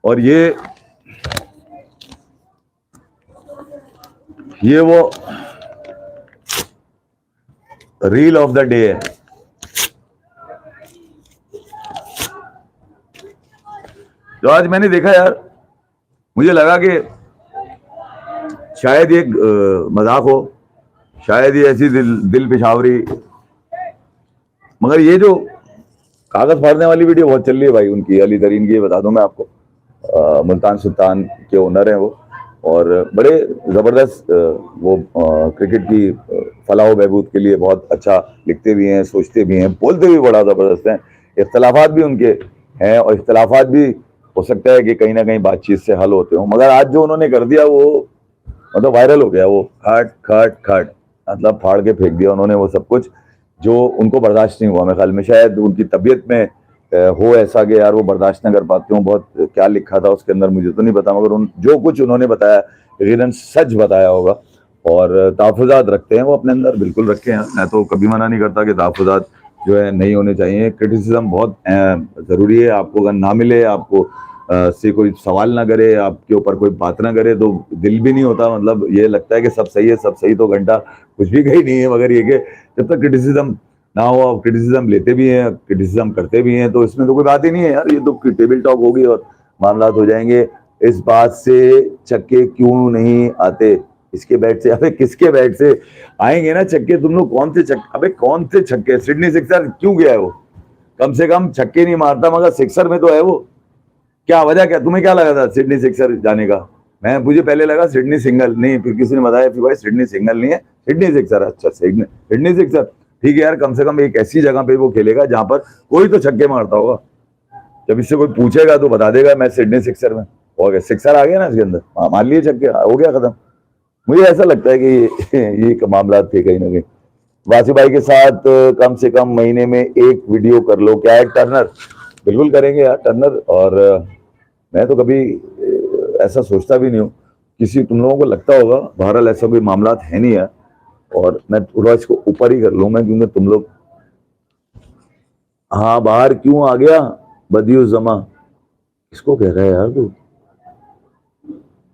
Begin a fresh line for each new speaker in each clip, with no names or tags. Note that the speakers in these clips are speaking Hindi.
और ये वो रील ऑफ द डे है। जो आज मैंने देखा यार, मुझे लगा कि शायद ये मजाक हो, शायद ये ऐसी दिल पेशावरी, मगर ये जो कागज फाड़ने वाली वीडियो बहुत चल रही है भाई उनकी, अली तरीन की, बता दूं मैं आपको। मुल्तान सुल्तान के ओनर हैं वो, और बड़े ज़बरदस्त वो क्रिकेट की फलाह बहबूद के लिए बहुत अच्छा लिखते भी हैं, सोचते भी हैं, बोलते भी बड़ा ज़बरदस्त हैं। इख्तलाफात भी उनके हैं, और इख्तलाफात भी हो सकता है कि कहीं ना कहीं बातचीत से हल होते हों, मगर आज जो उन्होंने कर दिया वो मतलब वायरल हो गया। वो खट खट खट मतलब फाड़ के फेंक दिया उन्होंने वो सब कुछ, जो उनको बर्दाश्त नहीं हुआ। मेरे ख्याल में शायद उनकी तबीयत में हो ऐसा कि यार वो बर्दाश्त न कर पाते हो। बहुत क्या लिखा था उसके अंदर मुझे तो नहीं पता, मगर जो कुछ उन्होंने बताया यकीनन सच बताया होगा। और तहफ़्फ़ुज़ात रखते हैं वो अपने अंदर, बिल्कुल रखे हैं। मैं तो कभी मना नहीं करता कि तहफ़्फ़ुज़ात जो है नहीं होने चाहिए। क्रिटिसिज्म बहुत ज़रूरी है। आपको अगर ना मिले, आपको से कोई सवाल ना करे, आपके ऊपर कोई बात ना करे, तो दिल भी नहीं होता। मतलब ये लगता है कि सब सही है, सब सही, तो घंटा कुछ भी कहीं नहीं है। मगर ये कि जब तक क्रिटिसिज्म ना हो, आप क्रिटिसिज्म लेते भी हैं, क्रिटिसिज्म करते भी हैं, तो इसमें तो कोई बात ही नहीं है यार। ये तो टेबल टॉक होगी और मामला हो जाएंगे। इस बात से चक्के क्यों नहीं आते, इसके बैट से, अबे किसके बैट से आएंगे ना चक्के? तुम लोग कौन से चक्के, अबे कौन से छक्के? सिडनी सिक्सर क्यों गया है वो? कम से कम छक्के नहीं मारता, मगर सिक्सर में तो है वो। क्या वजह, क्या तुम्हें क्या लगा था सिडनी सिक्सर जाने का? मुझे पहले लगा सिडनी सिंगल, नहीं, फिर किसी ने बताया फिर भाई सिडनी सिंगल नहीं है, सिडनी सिक्सर। अच्छा, सिडनी सिक्सर, ठीक है यार। कम से कम एक ऐसी जगह पे वो खेलेगा जहां पर कोई तो छक्के मारता होगा। जब इससे कोई पूछेगा तो बता देगा मैं सिडनी सिक्सर में। हो गया, सिक्सर आ गया ना इसके अंदर, मार लिए छक्के, हो गया खत्म। मुझे ऐसा लगता है कि ये मामला थे कहीं ना कहीं। वासी भाई के साथ कम से कम महीने में एक वीडियो कर लो, क्या है टर्नर? बिल्कुल करेंगे यार टर्नर। और मैं तो कभी ऐसा सोचता भी नहीं हूँ। किसी तुम लोगों को लगता होगा, बहरहाल ऐसा कोई मामला है नहीं है। और मैं थोड़ा इसको ऊपर ही कर लूँ मैं, क्योंकि तुम लोग, हाँ बाहर क्यों आ गया बदी उस जमा, किसको कह रहा है यार तू?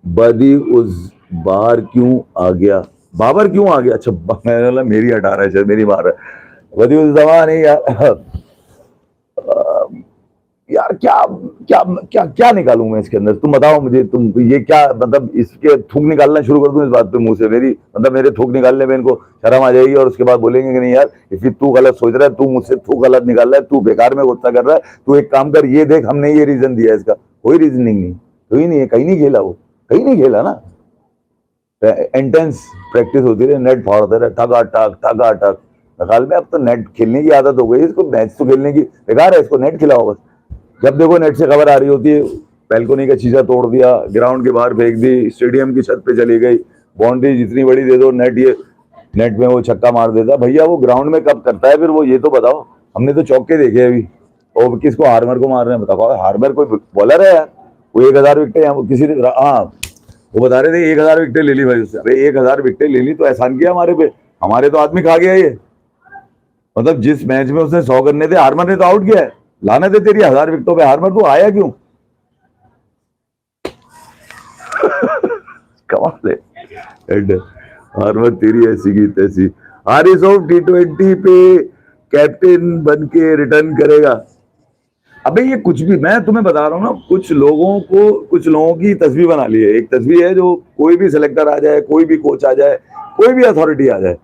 बदी उस बाहर क्यों आ गया, बाबर क्यों आ गया? अच्छा, मैंने मेरी हटा रहा है, मेरी मार रहा है। बदी उस जमा नहीं यार। यार क्या क्या क्या क्या निकालूं मैं इसके अंदर? तुम बताओ मुझे, तुम ये क्या मतलब, इसके थूक निकालना शुरू कर दूं इस बात पे मुंह से? मेरी मतलब मेरे थूक निकालने में इनको शर्म आ जाएगी, और उसके बाद बोलेंगे कि नहीं यार इसी तू गलत सोच रहा है, तू मुझसे थूक गलत निकाल रहा है, तू बेकार में गुस्सा कर रहा है, तू एक काम कर, ये देख हमने ये रीजन दिया है। इसका कोई रीजनिंग नहीं, कोई नहीं है, कहीं नहीं खेला वो, कहीं नहीं खेला ना। इंटेंस प्रैक्टिस होती रही, नेट फाड़ते रहे, ठगा ठग ठगा ठग। ख्याल में अब तो नेट खेलने की आदत हो गई इसको, मैच तो खेलने की बेकार है, इसको नेट खिलाओ बस। जब देखो नेट से खबर आ रही होती है, बैल्कोनी का शीशा तोड़ दिया, ग्राउंड के बाहर फेंक दी, स्टेडियम की छत पे चली गई, बाउंड्री जितनी बड़ी दे दो, नेट, ये नेट में वो छक्का मार देता। भैया वो ग्राउंड में कब करता है फिर वो, ये तो बताओ। हमने तो चौके देखे अभी, और किसको, हार्मर को मार रहे हैं, बताओ। हार्मर कोई बॉलर है यार? वो 1000 विकेटें किसी ने, हाँ वो बता रहे थे 1000 विकेटें ले ली भाई उससे। अरे 1000 विकेटें ले ली तो एहसान किया हमारे पे, हमारे तो आदमी खा गया ये। मतलब जिस मैच में उसने 100 करने थे, हार्मर ने तो आउट किया है। लानत है तेरी 1000 विकेटों पे, हार्मर तो आया क्यों? कमाल है, हार्मर तेरी ऐसी की तैसी। हारिस ऑफ T20 पे कैप्टन बन के रिटर्न करेगा। अबे ये कुछ भी, मैं तुम्हें बता रहा हूँ ना, कुछ लोगों की तस्वीर बना ली है। एक तस्वीर है जो कोई भी सिलेक्टर आ जाए, कोई भी कोच आ जाए, कोई भी अथॉरिटी आ जाए,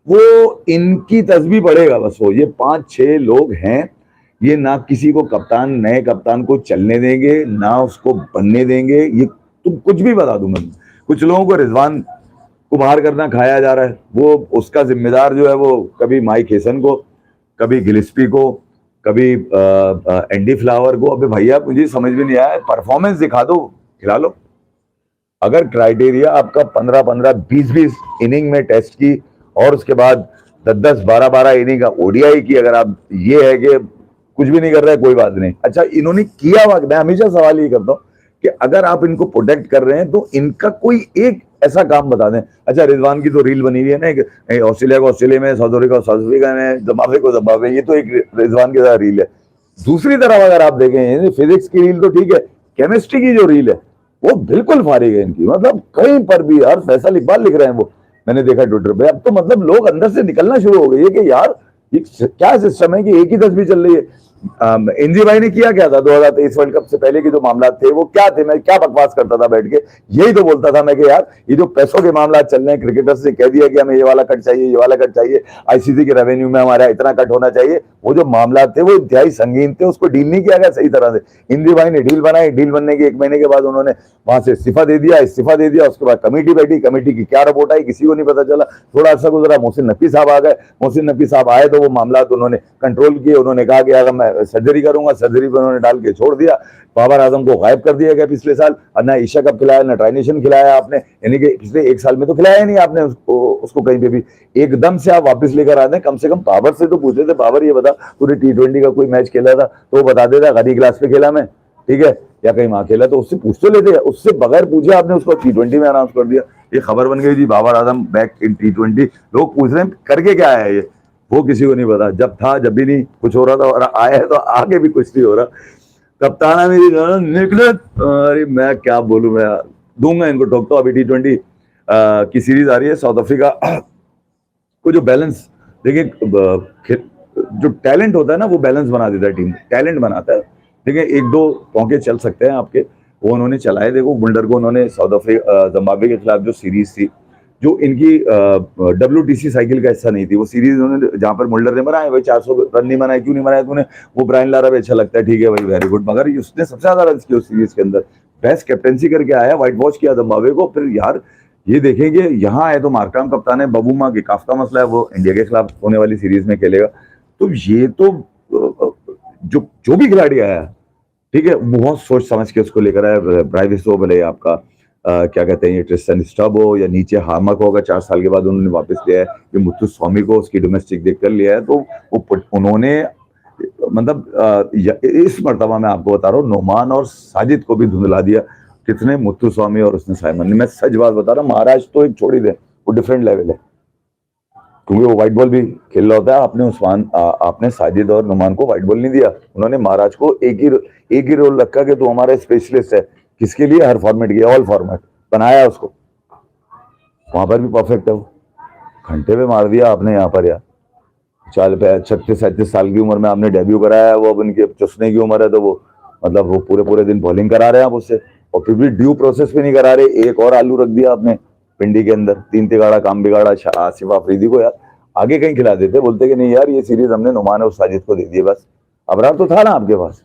वो इनकी तस्वीर पढ़ेगा बस। वो ये 5-6 लोग हैं, ये ना किसी को कप्तान, नए कप्तान को चलने देंगे, ना उसको बनने देंगे। ये तुम कुछ भी बता दूं मैं। कुछ लोगों को रिजवान को बाहर करना खाया जा रहा है, वो उसका जिम्मेदार जो है वो कभी माइक हेसन को, कभी गिलिस्पी को, कभी एंडी फ्लावर को। अबे भैया मुझे समझ में नहीं आया, परफॉर्मेंस दिखा दो, खिला लो। अगर क्राइटेरिया आपका 15-15, 20-20 इनिंग में टेस्ट की, और उसके बाद 10-10, 12-12 इनिंग का ओडीआई की, अगर आप ये है कि कुछ भी नहीं कर रहा है, कोई बात नहीं। अच्छा इन्होंने किया हुआ, मैं हमेशा सवाल ये करता हूँ कि अगर आप इनको प्रोटेक्ट कर रहे हैं तो इनका कोई एक ऐसा काम बता दें। अच्छा रिजवान की तो रील बनी हुई है ना, ऑस्ट्रेलिया को ऑस्ट्रेलिया में, साउथ अफ्रीका को साउथ अफ्रीका में, जिम्बाब्वे को जिम्बाब्वे, ये तो एक रिजवान के साथ रील है। दूसरी तरफ अगर आप देखें फिजिक्स की रील तो ठीक है, केमिस्ट्री की जो रील है वो बिल्कुल फारिग है इनकी, मतलब कहीं पर भी यार फैसल इकबाल लिख रहे हैं वो, मैंने देखा ट्विटर पे। अब तो मतलब लोग अंदर से निकलना शुरू हो गए कि यार ये क्या सिस्टम है कि एक ही तस्वीर चल रही है। इंजी भाई ने किया क्या था 2023 वर्ल्ड कप से पहले के जो मामला थे वो क्या थे, मैं क्या बकवास करता था बैठ के, यही तो बोलता था मैं कि यार ये जो पैसों के मामला चल रहे हैं, क्रिकेटर्स ने कह दिया कि हमें ये वाला कट चाहिए, ये वाला कट चाहिए, आईसीसी के रेवेन्यू में हमारा इतना कट होना चाहिए, वो जो मामला थे वो इंतहाई संगीन थे, उसको डील नहीं किया गया सही तरह से। इंजी भाई ने डील बनाई, डील बनने के 1 महीने के बाद उन्होंने वहां से इस्तीफा दे दिया, उसके बाद कमेटी बैठी, कमेटी की क्या रिपोर्ट आई किसी को नहीं पता चला। थोड़ा अर्सा गुजरा, मोहसिन नकवी साहब आ गए, मोहसिन नकवी साहब आए तो वो मामला तो उन्होंने कंट्रोल किए, उन्होंने कहा कि अगर मैं सर्जरी करूंगा, सर्जरी पर उन्होंने डाल के छोड़ दिया। बाबर आजम को गायब कर दिया गया पिछले साल, और ना एशिया कप खिलाया ना ट्राई नेशन खिलाया आपने, यानी कि पिछले 1 साल में तो खिलाया नहीं आपने उसको कहीं पे भी। एकदम से आप वापस लेकर आते हैं, कम से कम बाबर से तो पूछे थे, बाबर ये बता तूने T20 का कोई मैच खेला था तो वो बता देता, गनी क्लास पे खेला मैं, ठीक है, या कहीं वहां खेला, तो उससे पूछ तो लेते। उससे बगैर पूछे आपने उसको T20 में अनाउंस कर दिया, ये खबर बन गई जी Babar Azam back in T20। लोग पूछ रहे हैं करके क्या है ये, वो किसी को नहीं पता, जब था जब भी नहीं कुछ हो रहा था, और आया है तो आगे भी कुछ नहीं हो रहा। कप्ताना मेरी निकले, अरे मैं क्या बोलूं, मैं दूंगा इनको ठोक। तो अभी T20 की सीरीज आ रही है, साउथ अफ्रीका को जो बैलेंस, देखिए जो टैलेंट होता है ना वो बैलेंस बना देता है, टीम टैलेंट बनाता है। देखिए 1-2 पौके चल सकते हैं आपके, वो उन्होंने चलाए। देखो बुल्डर को उन्होंने साउथ अफ्रीका जिम्बाब्वे के खिलाफ जो सीरीज थी, जो इनकी WTC साइकिल का हिस्सा नहीं थी, वो सीरीज उन्होंने, जहां पर मुल्डर ने बनाया भाई 400 रन नहीं बनाए, क्यों नहीं बनाया तूने, वो ब्रायन लारा भी अच्छा लगता है, ठीक है भाई वेरी गुड, मगर उसने सबसे ज्यादा रन किए उस सीरीज के अंदर, बेस्ट कैप्टेंसी करके आया, व्हाइट वॉश किया जिम्बाब्वे को। फिर यार ये देखेंगे यहाँ आए तो मार्कराम कप्तान है, बबूमा गिकाफ का मसला है, वो इंडिया के खिलाफ होने वाली सीरीज में खेलेगा। तो ये तो जो भी खिलाड़ी आया, ठीक है, बहुत सोच समझ के उसको लेकर आया। ब्राइविस हो भले आपका क्या कहते हैं, ये ट्रिस्टन स्टब हो या नीचे हार्मक होगा, 4 साल के बाद उन्होंने वापस लिया है, ये मुत्तुस्वामी को उसकी डोमेस्टिक देखकर लिया है, तो उन्होंने मतलब इस मर्तबा मैं आपको बता रहा हूँ, नोमान और साजिद को भी धुंधला दिया, कितने मुत्तुस्वामी और उसने साइमन ने। मैं सच बात बता रहा हूँ, महाराज तो एक छोड़ ही दे, वो डिफरेंट लेवल है, क्योंकि वो व्हाइट बॉल भी खेल रहा होता है। आपने साजिद और नुमान को व्हाइट बॉल नहीं दिया, उन्होंने महाराज को एक ही रोल रखा कि तू हमारा स्पेशलिस्ट है, किसके लिए, हर फॉर्मेट के, ऑल फॉर्मेट बनाया उसको, वहां पर भी परफेक्ट है वो, घंटे पे मार दिया आपने यहाँ पर यार। 36-37 साल की उम्र में आपने डेब्यू कराया, वो अब उनके चुसने की उम्र है, तो वो मतलब वो पूरे दिन बॉलिंग करा रहे हैं आप उससे, और फिर भी ड्यू प्रोसेस पे नहीं करा रहे। एक और आलू रख दिया आपने पिंडी के अंदर, 3 तिगाड़ा काम बिगाड़ा। आसिफ अफरीदी को यार आगे कहीं खिला देते, बोलते कि नहीं यार ये सीरीज हमने नुमान और साजिद को दे दी बस, अबरार तो था ना आपके पास,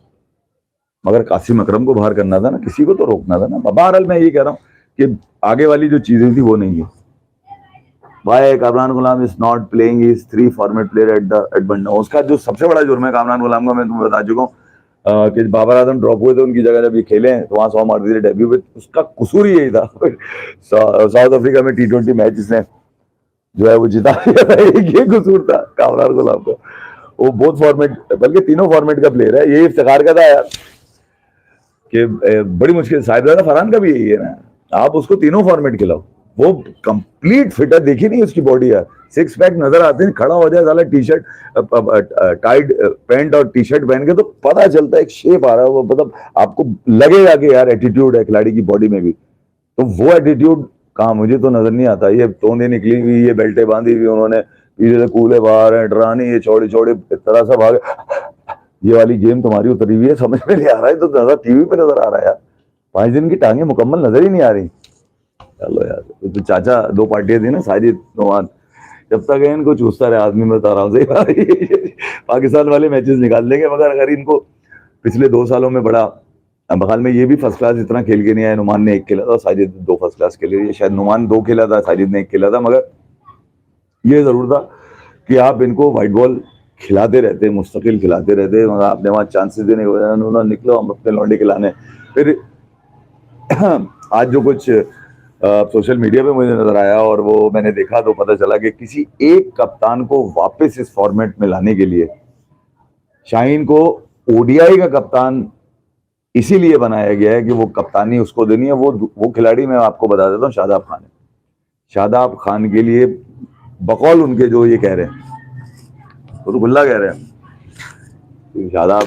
मगर कासिम अकरम को बाहर करना था ना, किसी को तो रोकना था ना। बहरहाल मैं ये कह रहा हूँ कि आगे वाली जो चीजें थी वो नहीं है। भाई Kamran Ghulam is not playing is 3 format player at बंडा, उसका जो सबसे बड़ा जुर्म है कामरान गुलाम का, मैं तुम्हें बता चुका हूँ कि बाबर आजम ड्रॉप हुए थे उनकी जगह, जब ये खेले तो वहां 100 मार दिए डेब्यू पे, उसका कसूर ही यही था। साउथ अफ्रीका में T20 मैच इसने जो है वो जिता दिया था, ये कसूर था कामरान गुलाम का। वो बहुत फॉर्मेट, बल्कि तीनों फॉर्मेट का प्लेयर है, ये इफ्तिखार का था यार कि बड़ी मुश्किल। साहिबजादा फरहान का भी यही है ना, आप उसको तीनों फॉर्मेट खिलाओ, वो कंप्लीट फिटर, देखी नहीं उसकी बॉडी यार, 6 पैक नजर आते हैं, खड़ा हो जाए साला टी-शर्ट टाइट पैंट और टी-शर्ट पहन के, तो पता चलता है एक शेप आ रहा है, वो मतलब आपको लगेगा कि यार एटीट्यूड है खिलाड़ी की बॉडी में भी। तो वो एटीट्यूड कहाँ, मुझे तो नजर नहीं आता। ये तोंदे निकली हुई, ये बेल्टे बांधी हुई उन्होंने, पीछे से कूले बाहर है, डरानी, ये चौड़ी चौड़ी तरह से भागे, ये वाली गेम तुम्हारी उतरी हुई है, समझ में नहीं आ रहा है, तो नजर टीवी पे नजर आ रहा है यार, 5 दिन की टांगे मुकम्मल नजर ही नहीं आ रही। चलो यार, तो चाचा 2 पार्टियां थी ना, साजिद नुमान, जब तक है इनको चूसता रहे आदमी, में बता रहा हूँ पाकिस्तान वाले मैचेस निकाल देंगे, मगर अगर इनको पिछले 2 सालों में बड़ा, बहाल में ये भी फर्स्ट क्लास इतना खेल के नहीं आया। नुमान ने 1 खेला था, साजिद 2 फर्स्ट क्लास खेले, ये शायद नुमान 2 खेला था, साजिद ने 1 खेला था, मगर ये जरूर था कि आप इनको व्हाइट बॉल खिलाते रहते, मुस्तकिल खिलाते रहते, मगर आपने वहां चांसेस देने के बजाय उन्होंने निकलो हम अपने लौंडे खिलाने। फिर आज जो कुछ सोशल मीडिया पे मुझे नजर आया और वो मैंने देखा, तो पता चला कि किसी एक कप्तान को वापस इस फॉर्मेट में लाने के लिए शाहीन को ODI का कप्तान इसीलिए बनाया गया है कि वो कप्तानी उसको देनी है। वो खिलाड़ी मैं आपको बता देता हूँ, शादाब खान है। शादाब खान के लिए बकौल उनके जो ये कह रहे हैं, वो तो गुल्ला कह रहे हैं, शादाब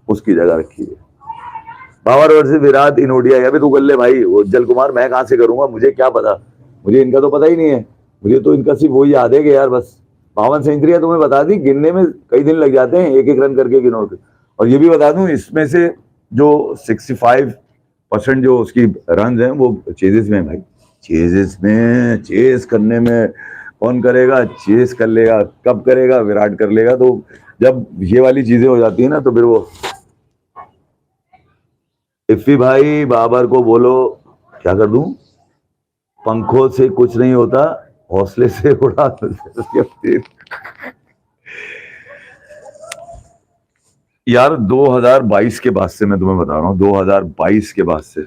उसकी जगह रखी है। Babar versus Virat in ODI. अभी तू कर ले भाई, उज्जवल कुमार मैं कहां से करूंगा, मुझे क्या पता, मुझे इनका तो पता ही नहीं है। मुझे तो इनका सिर्फ वही याद है कि यार बस 52 सेंचुरियां तुम्हें बता दी, गिनने में कई दिन लग जाते हैं, एक एक रन करके गिनो के। और ये भी बता दूं, इसमें से जो 65% जो उसकी रन है वो चेजेस में है भाई। चेजेस में, चेस करने में कौन करेगा, चेस कर लेगा, कब करेगा, विराट कर लेगा। तो जब ये वाली चीजें हो जाती है ना, तो फिर वो इफ्फी भाई बाबर को बोलो क्या कर दूं, पंखों से कुछ नहीं होता, हौसले से उड़ा। यार 2022 के बाद से मैं तुम्हें बता रहा हूं, 2022 के बाद से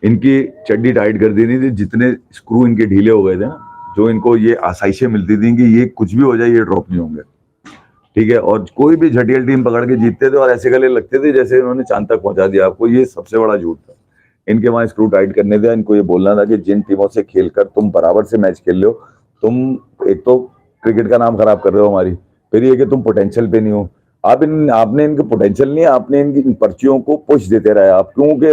इनकी चड्डी टाइट कर दी थी, जितने स्क्रू इनके ढीले हो गए थे ना, जो इनको ये आसाइशें मिलती थी कि ये कुछ भी हो जाए ये ड्रॉप नहीं होंगे, ठीक है। और कोई भी झटियल टीम पकड़ के जीतते थे और ऐसे गले लगते थे जैसे इन्होंने चांद तक पहुंचा दिया आपको। ये सबसे बड़ा झूठ था। इनके वहां स्क्रू टाइट करने थे, इनको ये बोलना था कि जिन टीमों से खेलकर तुम बराबर से मैच खेल लो, तुम एक तो क्रिकेट का नाम खराब कर रहे हो हमारी, फिर ये कि तुम पोटेंशियल पे नहीं हो। आपने इनके पोटेंशियल नहीं है, आपने इनकी पर्चियों को पुश देते रहे आप, क्योंकि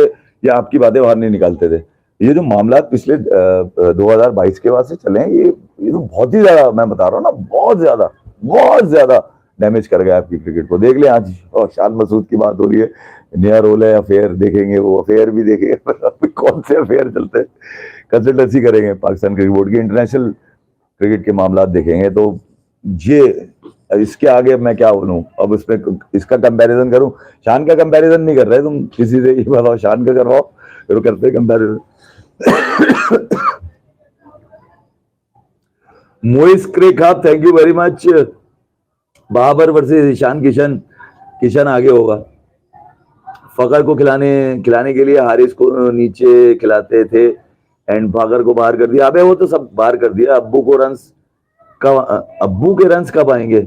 ये आपकी बातें बाहर नहीं निकालते थे। ये जो मामला पिछले 2022 के बाद से चले हैं, ये तो बहुत ही ज्यादा, मैं बता रहा हूँ ना, बहुत ज्यादा डैमेज कर गया आपकी क्रिकेट को। देख ले आज, और शान मसूद की बात हो रही है, नया रोल है अफेयर, देखेंगे वो अफेयर भी देखेंगे। कौन से अफेयर चलते हैं, कंसल्टेंसी करेंगे पाकिस्तान क्रिकेट बोर्ड की, इंटरनेशनल क्रिकेट के मामला देखेंगे। तो ये इसके आगे अब मैं क्या बोलूं, अब इसमें इसका कंपैरिजन करूं, शान का कंपैरिजन नहीं कर रहे तुम किसी से, ये बताओ शान का करवाओ, फिर करते कंपैरिजन। मोइस क्रेक, thank you very much. Babar versus Ishan Kishan, Kishan आगे होगा। फकर को खिलाने के लिए हारिस को नीचे खिलाते थे एंड फकर को बाहर कर दिया। अबे वो तो सब बाहर कर दिया। अब्बू के रन्स कब आएंगे?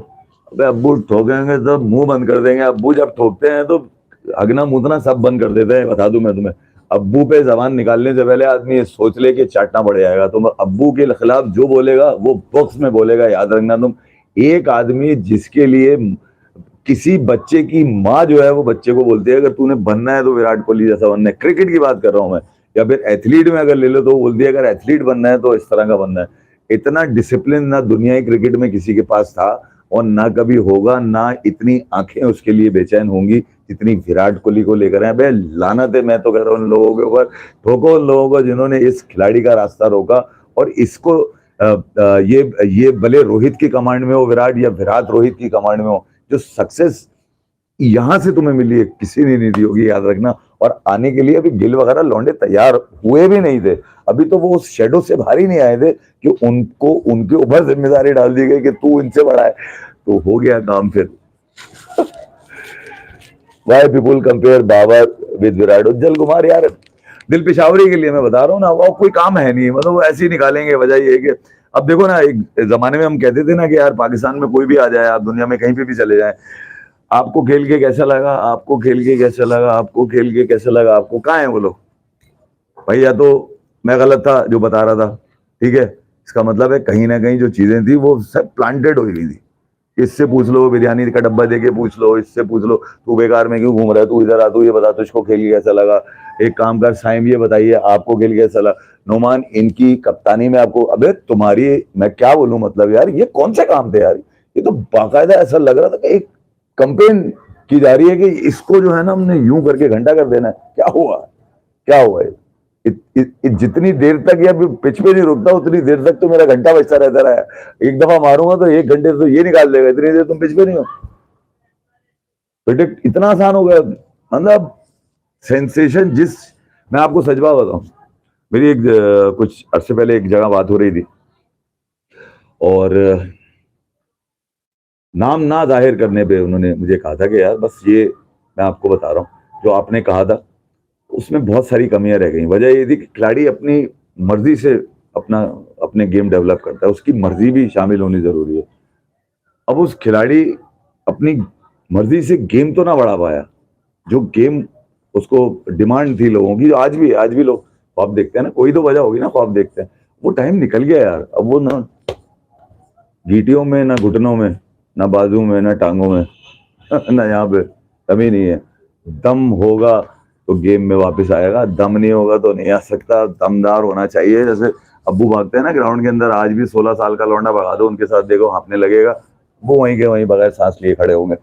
अबे अब्बू ठोकेंगे तो मुंह बंद कर देंगे। अब्बू जब ठोकते हैं तो अगना मुतना सब बंद कर देते हैं, बता दूं मैं तुम्हें। अब्बू पे जबान निकालने से पहले आदमी सोच ले कि चाटना पड़ जाएगा। तुम अब्बू के खिलाफ जो बोलेगा वो बॉक्स में बोलेगा, याद रखना तुम। एक आदमी जिसके लिए किसी बच्चे की माँ जो है वो बच्चे को बोलती है अगर तूने बनना है तो विराट कोहली जैसा बनना है, क्रिकेट की बात कर रहा हूं मैं, या फिर एथलीट में अगर ले लो तो वो बोलती है अगर एथलीट बनना है तो इस तरह का बनना है। इतना डिसिप्लिन ना दुनिया की क्रिकेट में किसी के पास था और ना कभी होगा, ना इतनी आंखें उसके लिए बेचैन होंगी जितनी विराट कोहली को लेकर है। भाई लानत है, मैं तो कह रहा हूं उन लोगों के ऊपर, ठोको उन लोगों को जिन्होंने इस खिलाड़ी का रास्ता रोका। और इसको ये भले रोहित की कमांड में हो विराट, या विराट रोहित की कमांड में हो, जो सक्सेस यहां से तुम्हें मिली है किसी ने नहीं दी होगी, याद रखना। और आने के लिए अभी गिल वगैरह लौंडे तैयार हुए भी नहीं थे, अभी तो वो उस शेडो से बाहर ही नहीं आए थे कि उनको उनके ऊपर जिम्मेदारी डाल दी गई कि तू इनसे बड़ा है। तो हो गया काम फिर। Why people compare Babar with Virat? Ujjwal Kumar यार दिल पेशावरी के लिए मैं बता रहा हूँ ना, वो कोई काम है नहीं, मतलब वो ऐसे ही निकालेंगे। वजह ये है कि अब देखो ना, एक जमाने में हम कहते थे ना कि यार पाकिस्तान में कोई भी आ जाए, आप दुनिया में कहीं पे भी चले जाए, आपको खेल के कैसा लगा, आपको खेल के कैसा लगा, आपको खेल के कैसा लगा, आपको कहाँ है वो लोग भाई? या तो मैं गलत था जो बता रहा था, ठीक है, इसका मतलब है कहीं ना कहीं जो चीजें थी वो सब प्लांटेड हुई थी। इससे पूछ लो, बिरयानी का डब्बा देके पूछ लो, इससे पूछ लो तू बेकार में क्यों घूम रहा है, तू इधर आ, तू ये बता तुझको खेल के कैसा लगा। एक काम कर साइम, ये बताइए आपको खेल कैसा लगा। नोमान इनकी कप्तानी में आपको, अबे तुम्हारी मैं क्या बोलूं, मतलब यार ये कौन से काम थे यार? ये तो बाकायदा ऐसा लग रहा था कि एक कंपेन की जा रही है कि इसको जो है ना हमने यूं करके घंटा कर देना है। क्या हुआ, क्या हुआ है? जितनी देर तक या पिच पे नहीं रुकता उतनी देर तक तो मेरा घंटा बजता रहता रहा। एक दफा मारूंगा तो 1 घंटे तो ये निकाल देगा, इतनी देर तुम पिच पे नहीं हो। प्रिडिक्ट इतना आसान हो गया, मतलब सेंसेशन। मैं आपको सच बात बताऊं, मेरी एक कुछ अर्से पहले एक जगह बात हो रही थी और नाम ना जाहिर करने पे उन्होंने मुझे कहा था कि यार बस ये मैं आपको बता रहा हूँ जो आपने कहा था उसमें बहुत सारी कमियां रह गई। वजह ये थी कि खिलाड़ी अपनी मर्जी से अपने गेम डेवलप करता है, उसकी मर्जी भी शामिल होनी जरूरी है। अब उस खिलाड़ी अपनी मर्जी से गेम तो ना बढ़ा पाया, जो गेम उसको डिमांड थी लोगों की। आज भी लोग ख्वाब देखते हैं ना, कोई तो वजह होगी ना ख्वाब देखते हैं। वो टाइम निकल गया यार, अब वो ना गीटियों में, ना घुटनों में, ना बाजू में, ना टांगों में, ना यहाँ पे कमी नहीं है। दम होगा तो गेम में वापस आएगा, दम नहीं होगा तो नहीं आ सकता। दमदार होना चाहिए। जैसे अब्बू भागते हैं ना ग्राउंड के अंदर, आज भी 16 साल का लौंडा भगा दो उनके साथ, देखो हाँफने लगेगा। वो वहीं के वहीं बगैर सांस लिए खड़े होंगे।